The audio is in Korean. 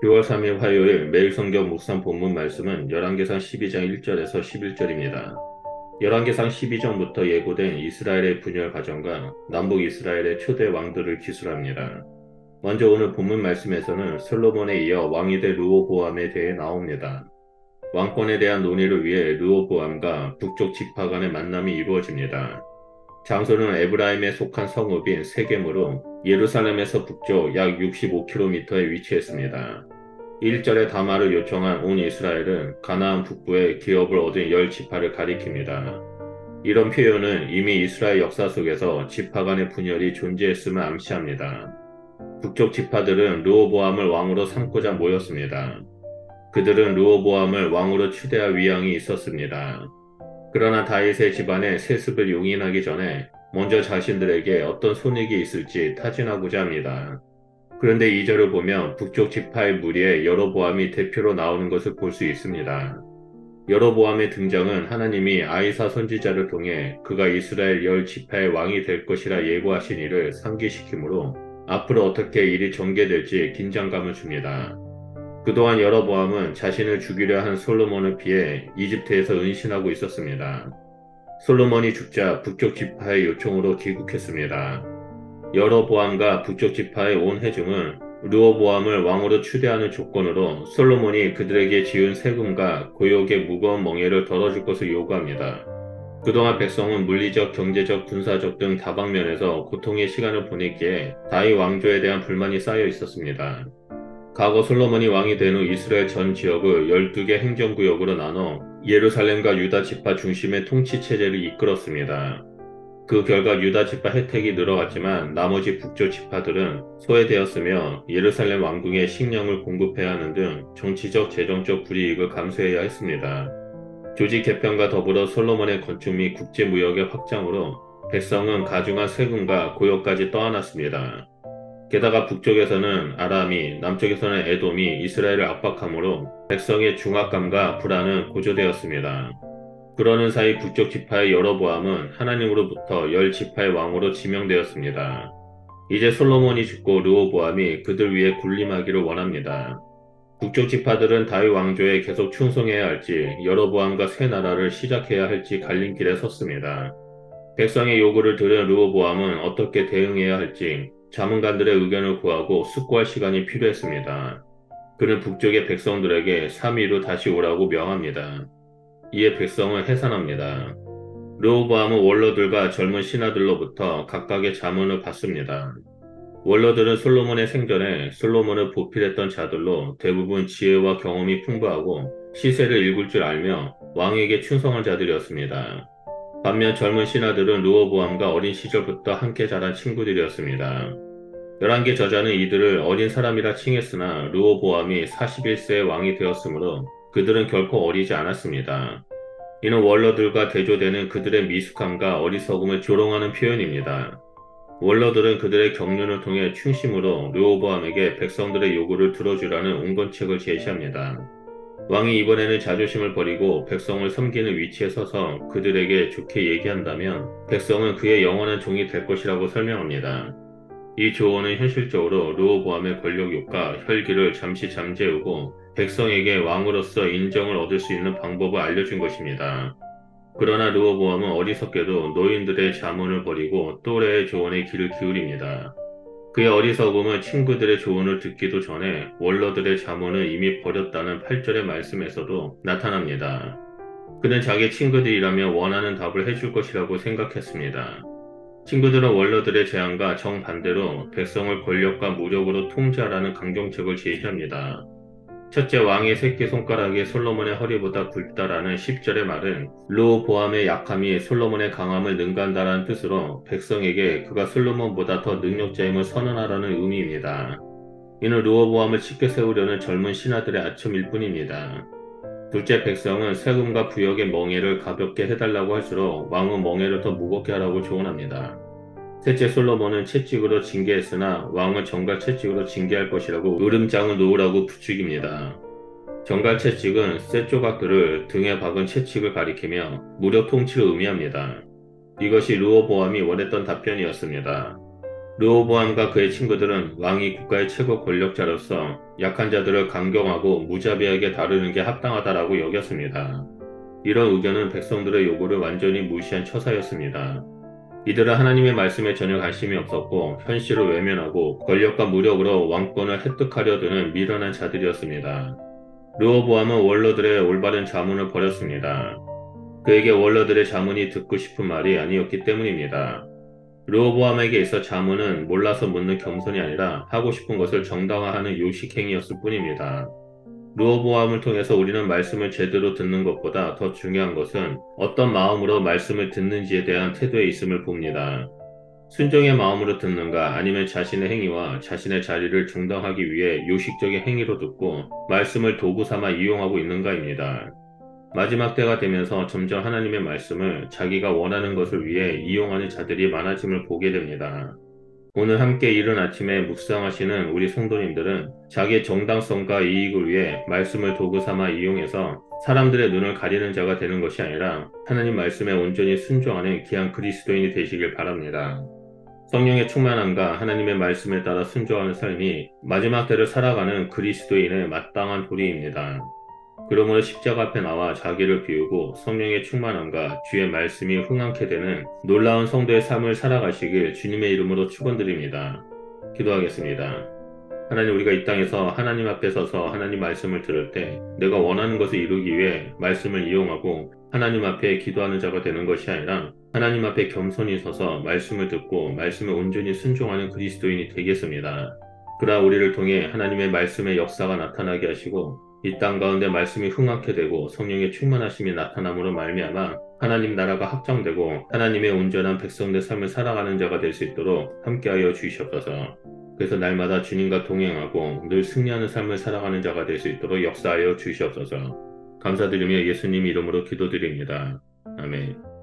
6월 3일 화요일 매일 성경 묵상 본문 말씀은 열왕기상 12장 1절에서 11절입니다. 열왕기상 12장부터 예고된 이스라엘의 분열 과정과 남북 이스라엘의 초대 왕들을 기술합니다. 먼저 오늘 본문 말씀에서는 솔로몬에 이어 왕이 될 르호보암에 대해 나옵니다. 왕권에 대한 논의를 위해 르호보암과 북쪽 지파 간의 만남이 이루어집니다. 장소는 에브라임에 속한 성읍인 세겜으로 예루살렘에서 북쪽 약 65km에 위치했습니다. 1절에 담화를 요청한 온 이스라엘은 가나안 북부에 기업을 얻은 열 지파를 가리킵니다. 이런 표현은 이미 이스라엘 역사 속에서 지파 간의 분열이 존재했음을 암시합니다. 북쪽 지파들은 르호보암을 왕으로 삼고자 모였습니다. 그들은 르호보암을 왕으로 추대할 위향이 있었습니다. 그러나 다윗의 집안의 세습을 용인하기 전에 먼저 자신들에게 어떤 손익이 있을지 타진하고자 합니다. 그런데 2절을 보면 북쪽 지파의 무리에 여로보암이 대표로 나오는 것을 볼 수 있습니다. 여로보암의 등장은 하나님이 아이사 선지자를 통해 그가 이스라엘 열 지파의 왕이 될 것이라 예고하신 이를 상기시키므로 앞으로 어떻게 일이 전개될지 긴장감을 줍니다. 그동안 여로보암은 자신을 죽이려 한 솔로몬을 피해 이집트에서 은신하고 있었습니다. 솔로몬이 죽자 북쪽 지파의 요청으로 귀국했습니다. 여로보암과 북쪽 지파의 온 회중은 르호보암을 왕으로 추대하는 조건으로 솔로몬이 그들에게 지은 세금과 고역의 무거운 멍에를 덜어줄 것을 요구합니다. 그동안 백성은 물리적, 경제적, 군사적 등 다방면에서 고통의 시간을 보냈기에 다윗 왕조에 대한 불만이 쌓여 있었습니다. 과거 솔로몬이 왕이 된 후 이스라엘 전 지역을 12개 행정구역으로 나눠 예루살렘과 유다 지파 중심의 통치 체제를 이끌었습니다. 그 결과 유다 지파 혜택이 늘어갔지만 나머지 북쪽 지파들은 소외되었으며 예루살렘 왕궁에 식량을 공급해야 하는 등 정치적, 재정적 불이익을 감수해야 했습니다. 조직 개편과 더불어 솔로몬의 건축 및 국제 무역의 확장으로 백성은 가중한 세금과 고역까지 떠안았습니다. 게다가 북쪽에서는 아람이, 남쪽에서는 에돔이 이스라엘을 압박하므로 백성의 중압감과 불안은 고조되었습니다. 그러는 사이 북쪽 지파의 여로보암은 하나님으로부터 열 지파의 왕으로 지명되었습니다. 이제 솔로몬이 죽고 르호보암이 그들 위에 군림하기를 원합니다. 북쪽 지파들은 다윗 왕조에 계속 충성해야 할지 여로보암과 새 나라를 시작해야 할지 갈림길에 섰습니다. 백성의 요구를 들은 르호보암은 어떻게 대응해야 할지 자문관들의 의견을 구하고 숙고할 시간이 필요했습니다. 그는 북쪽의 백성들에게 3일 후 다시 오라고 명합니다. 이에 백성은 해산합니다. 르호보암은 원로들과 젊은 신하들로부터 각각의 자문을 받습니다. 원로들은 솔로몬의 생전에 솔로몬을 보필했던 자들로 대부분 지혜와 경험이 풍부하고 시세를 읽을 줄 알며 왕에게 충성한 자들이었습니다. 반면 젊은 신하들은 르호보암과 어린 시절부터 함께 자란 친구들이었습니다. 11개 저자는 이들을 어린 사람이라 칭했으나 르호보암이 41세의 왕이 되었으므로 그들은 결코 어리지 않았습니다. 이는 원로들과 대조되는 그들의 미숙함과 어리석음을 조롱하는 표현입니다. 원로들은 그들의 경륜을 통해 충심으로 르호보암에게 백성들의 요구를 들어주라는 온건책을 제시합니다. 왕이 이번에는 자존심을 버리고 백성을 섬기는 위치에 서서 그들에게 좋게 얘기한다면 백성은 그의 영원한 종이 될 것이라고 설명합니다. 이 조언은 현실적으로 르호보암의 권력욕과 혈기를 잠시 잠재우고 백성에게 왕으로서 인정을 얻을 수 있는 방법을 알려준 것입니다. 그러나 르호보암은 어리석게도 노인들의 자문을 버리고 또래의 조언에 귀를 기울입니다. 그의 어리석음은 친구들의 조언을 듣기도 전에 원로들의 자문을 이미 버렸다는 8절의 말씀에서도 나타납니다. 그는 자기 친구들이라면 원하는 답을 해줄 것이라고 생각했습니다. 친구들은 원로들의 제안과 정반대로 백성을 권력과 무력으로 통제하라는 강경책을 제시합니다. 첫째, 왕의 새끼손가락이 솔로몬의 허리보다 굵다라는 10절의 말은 르호보암의 약함이 솔로몬의 강함을 능가한다라는 뜻으로 백성에게 그가 솔로몬보다 더 능력자임을 선언하라는 의미입니다. 이는 르호보암을 쉽게 세우려는 젊은 신하들의 아첨일 뿐입니다. 둘째, 백성은 세금과 부역의 멍에를 가볍게 해달라고 할수록 왕은 멍에를 더 무겁게 하라고 조언합니다. 셋째, 솔로몬은 채찍으로 징계했으나 왕은 정갈 채찍으로 징계할 것이라고 으름장을 놓으라고 부추깁니다. 정갈 채찍은 쇠 조각들을 등에 박은 채찍을 가리키며 무력 통치를 의미합니다. 이것이 르호보암이 원했던 답변이었습니다. 르호보암과 그의 친구들은 왕이 국가의 최고 권력자로서 약한 자들을 강경하고 무자비하게 다루는 게 합당하다라고 여겼습니다. 이런 의견은 백성들의 요구를 완전히 무시한 처사였습니다. 이들은 하나님의 말씀에 전혀 관심이 없었고 현실을 외면하고 권력과 무력으로 왕권을 획득하려 드는 미련한 자들이었습니다. 르호보암은 원로들의 올바른 자문을 버렸습니다. 그에게 원로들의 자문이 듣고 싶은 말이 아니었기 때문입니다. 르호보암에게 있어 자문은 몰라서 묻는 겸손이 아니라 하고 싶은 것을 정당화하는 요식행위였을 뿐입니다. 르호보암을 통해서 우리는 말씀을 제대로 듣는 것보다 더 중요한 것은 어떤 마음으로 말씀을 듣는지에 대한 태도에 있음을 봅니다. 순종의 마음으로 듣는가 아니면 자신의 행위와 자신의 자리를 정당하기 위해 요식적인 행위로 듣고 말씀을 도구 삼아 이용하고 있는가입니다. 마지막 때가 되면서 점점 하나님의 말씀을 자기가 원하는 것을 위해 이용하는 자들이 많아짐을 보게 됩니다. 오늘 함께 이른 아침에 묵상하시는 우리 성도님들은 자기의 정당성과 이익을 위해 말씀을 도구 삼아 이용해서 사람들의 눈을 가리는 자가 되는 것이 아니라 하나님 말씀에 온전히 순종하는 귀한 그리스도인이 되시길 바랍니다. 성령의 충만함과 하나님의 말씀에 따라 순종하는 삶이 마지막 때를 살아가는 그리스도인의 마땅한 도리입니다. 그러므로 십자가 앞에 나와 자기를 비우고 성령의 충만함과 주의 말씀이 흥황케 되는 놀라운 성도의 삶을 살아가시길 주님의 이름으로 축원드립니다. 기도하겠습니다. 하나님, 우리가 이 땅에서 하나님 앞에 서서 하나님 말씀을 들을 때 내가 원하는 것을 이루기 위해 말씀을 이용하고 하나님 앞에 기도하는 자가 되는 것이 아니라 하나님 앞에 겸손히 서서 말씀을 듣고 말씀에 온전히 순종하는 그리스도인이 되겠습니다. 그러나 우리를 통해 하나님의 말씀의 역사가 나타나게 하시고 이 땅 가운데 말씀이 흥하게 되고 성령의 충만하심이 나타남으로 말미암아 하나님 나라가 확장되고 하나님의 온전한 백성된 삶을 살아가는 자가 될 수 있도록 함께하여 주시옵소서. 그래서 날마다 주님과 동행하고 늘 승리하는 삶을 살아가는 자가 될 수 있도록 역사하여 주시옵소서. 감사드리며 예수님 이름으로 기도드립니다. 아멘.